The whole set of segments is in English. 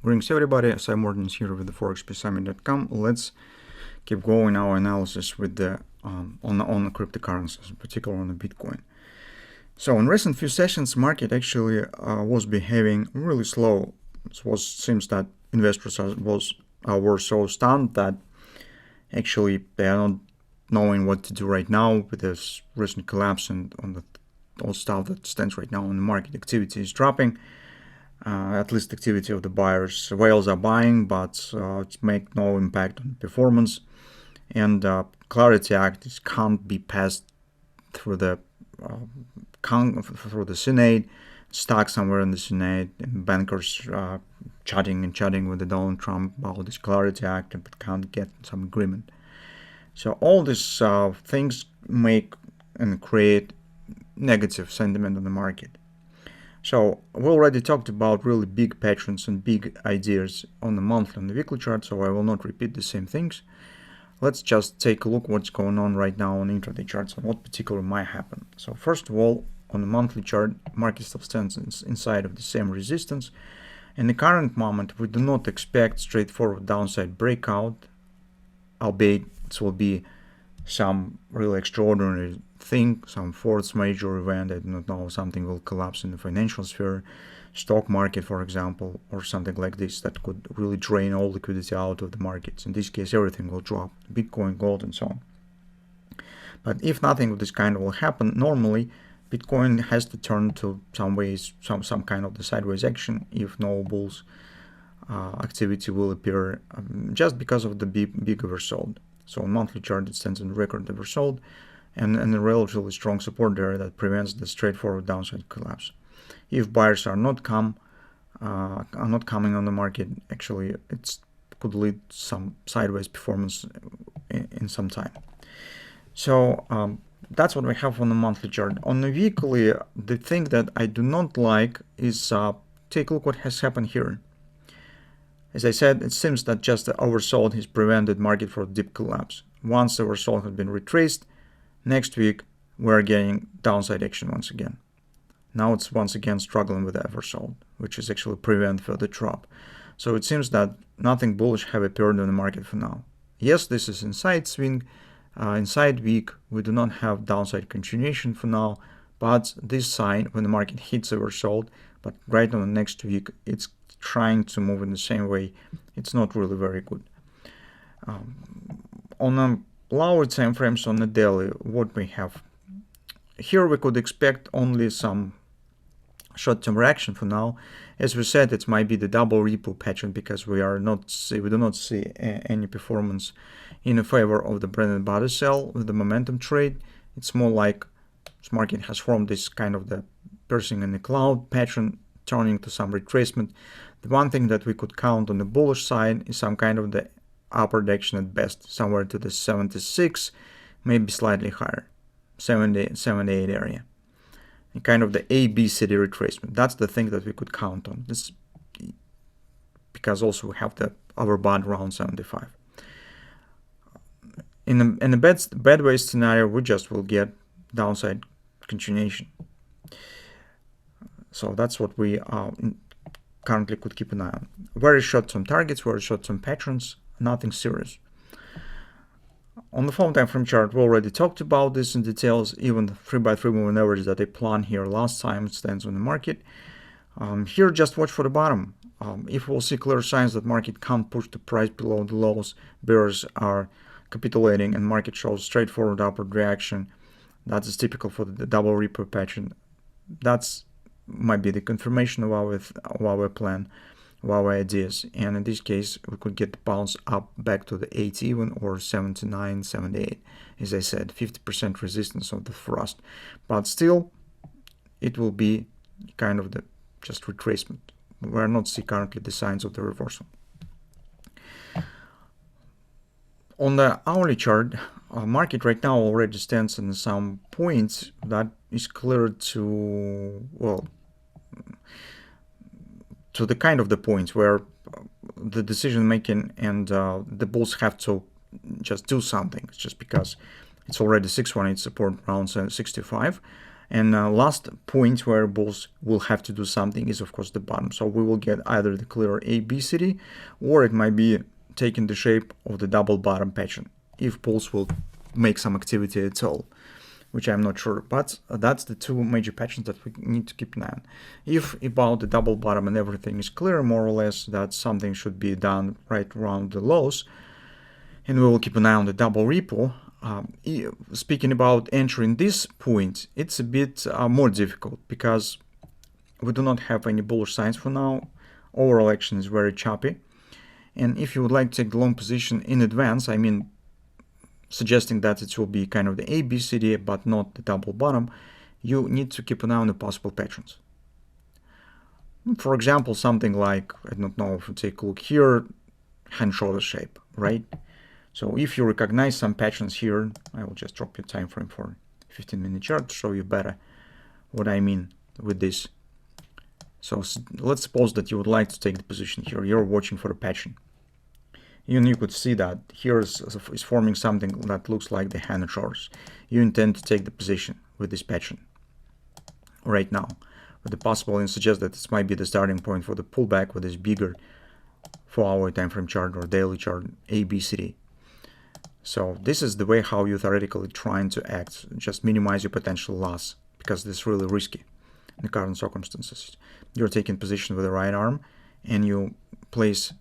Greetings everybody, Sive Morten is here with the ForexPeaceArmy.com. Let's keep going our analysis with the on the cryptocurrencies, particularly on the Bitcoin. So in recent few sessions, market actually was behaving really slow. Seems that investors were so stunned that actually they are not knowing what to do right now with this recent collapse and on the all stuff that stands right now in the market. Activity is dropping. At least activity of the buyers. Whales are buying, but it make no impact on performance. And Clarity Act can't be passed through the Senate, stuck somewhere in the Senate, and bankers chatting with the Donald Trump about this Clarity Act, but can't get some agreement. So all these things make and create negative sentiment on the market. So we already talked about really big patterns and big ideas on the monthly and the weekly chart, so I will not repeat the same things. Let's just take a look what's going on right now on intraday charts and what particular might happen. So first of all, on the monthly chart, market still stands inside of the same resistance. In the current moment, we do not expect straightforward downside breakout, albeit it will be some really extraordinary thing, some fourth major event. I do not know, something will collapse in the financial sphere, stock market, for example, or something like this that could really drain all liquidity out of the markets. In this case, everything will drop, Bitcoin, gold, and so on. But if nothing of this kind will happen, normally Bitcoin has to turn to some kind of the sideways action if no bulls activity will appear, just because of the big oversold. So on monthly chart, it stands on record oversold and a relatively strong support there that prevents the straightforward downside collapse. If buyers are not coming on the market, actually it could lead some sideways performance in some time. So that's what we have on the monthly chart. On the weekly, the thing that I do not like is take a look what has happened here. As I said, it seems that just the oversold has prevented market from a deep collapse. Once the oversold has been retraced, next week we're getting downside action once again. Now it's once again struggling with the oversold, which is actually prevent further drop. So it seems that nothing bullish have appeared in the market for now. Yes, this is inside swing, inside week. We do not have downside continuation for now, but this sign when the market hits oversold, but right on the next week it's trying to move in the same way, it's not really very good. On a lower time frames on the daily, what we have here, we could expect only some short-term reaction for now. As we said, it might be the double repo pattern because we do not see any performance in favor of the bread and butter sell with the momentum trade. It's more like this market has formed this kind of the piercing in the cloud pattern, turning to some retracement. The one thing that we could count on the bullish side is some kind of the upward action at best, somewhere to the 76, maybe slightly higher, 78 area. And kind of the ABCD retracement. That's the thing that we could count on. This because also we have the overbought around 75. In a bad way scenario, we just will get downside continuation. So that's what we currently could keep an eye on. Very short-term targets, very short-term patterns, nothing serious. On the 4 time frame chart, we already talked about this in details. Even the 3x3 moving average that I planned here last time stands on the market. Here, just watch for the bottom. If we'll see clear signs that market can't push the price below the lows, bears are capitulating and market shows straightforward upward reaction. That is typical for the double repo pattern. That's might be the confirmation of our plan, of our ideas, and in this case we could get the bounce up back to the 8 even or 79, 78. As I said, 50% resistance of the thrust, but still it will be kind of the just retracement. We are not see currently the signs of the reversal. On the hourly chart, market right now already stands in some points that is clear to, well, to the kind of the points where the decision making and the bulls have to just do something. It's just because it's already 618 support around 65, And last point where bulls will have to do something is of course the bottom. So we will get either the clear ABCD, or it might be taking the shape of the double bottom pattern if bulls will make some activity at all, which I'm not sure. But that's the two major patterns that we need to keep an eye on. If about the double bottom and everything is clear, more or less, that something should be done right around the lows, and we will keep an eye on the double repo. Speaking about entering this point, it's a bit more difficult because we do not have any bullish signs for now. Overall action is very choppy. And if you would like to take the long position in advance, I mean, suggesting that it will be kind of the ABCD but not the double bottom, you need to keep an eye on the possible patterns. For example, something like, I don't know, if you take a look here, hand shoulder shape, right? So if you recognize some patterns here, I will just drop your time frame for 15-minute chart to show you better what I mean with this. So let's suppose that you would like to take the position here. You're watching for a pattern. And you could see that here is forming something that looks like the hand and shoulders. You intend to take the position with this pattern right now. But the possibility suggests that this might be the starting point for the pullback with this bigger 4-hour time frame chart or daily chart ABCD. So this is the way how you theoretically trying to act. Just minimize your potential loss, because this is really risky in the current circumstances. You're taking position with the right arm and you place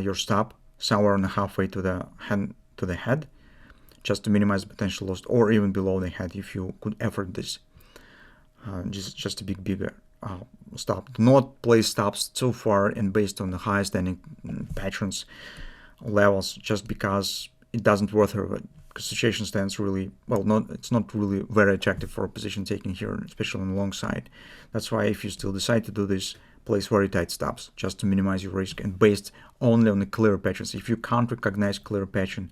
your stop somewhere on the halfway to the head, just to minimize the potential loss, or even below the head if you could afford this. Just a bigger stop. Do not place stops too far and based on the high standing patterns levels, just because it doesn't worth it. Because situation stands really well. It's not really very attractive for position taking here, especially on the long side. That's why if you still decide to do this, place very tight stops just to minimize your risk and based only on the clear patterns. If you can't recognize clear pattern,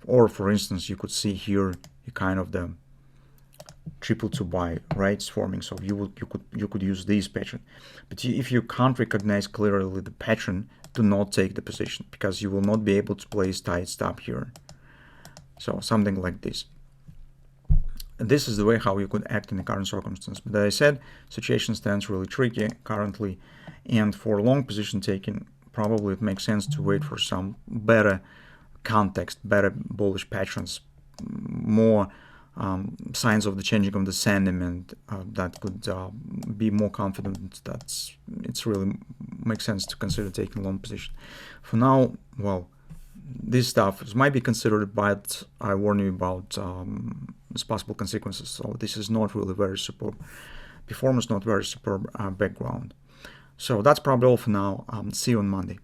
or for instance, you could see here kind of the triple to buy, right? It's forming, so you could use this pattern. But if you can't recognize clearly the pattern, do not take the position, because you will not be able to place tight stop here. So something like this. This is the way how you could act in the current circumstance. But as I said, situation stands really tricky currently, and for long position taking, probably it makes sense to wait for some better context, better bullish patterns, more signs of the changing of the sentiment that could be more confident. It's really makes sense to consider taking long position. For now, well, this stuff might be considered, but I warn you about its possible consequences. So this is not really very superb performance, not very superb background. So that's probably all for now. See you on Monday.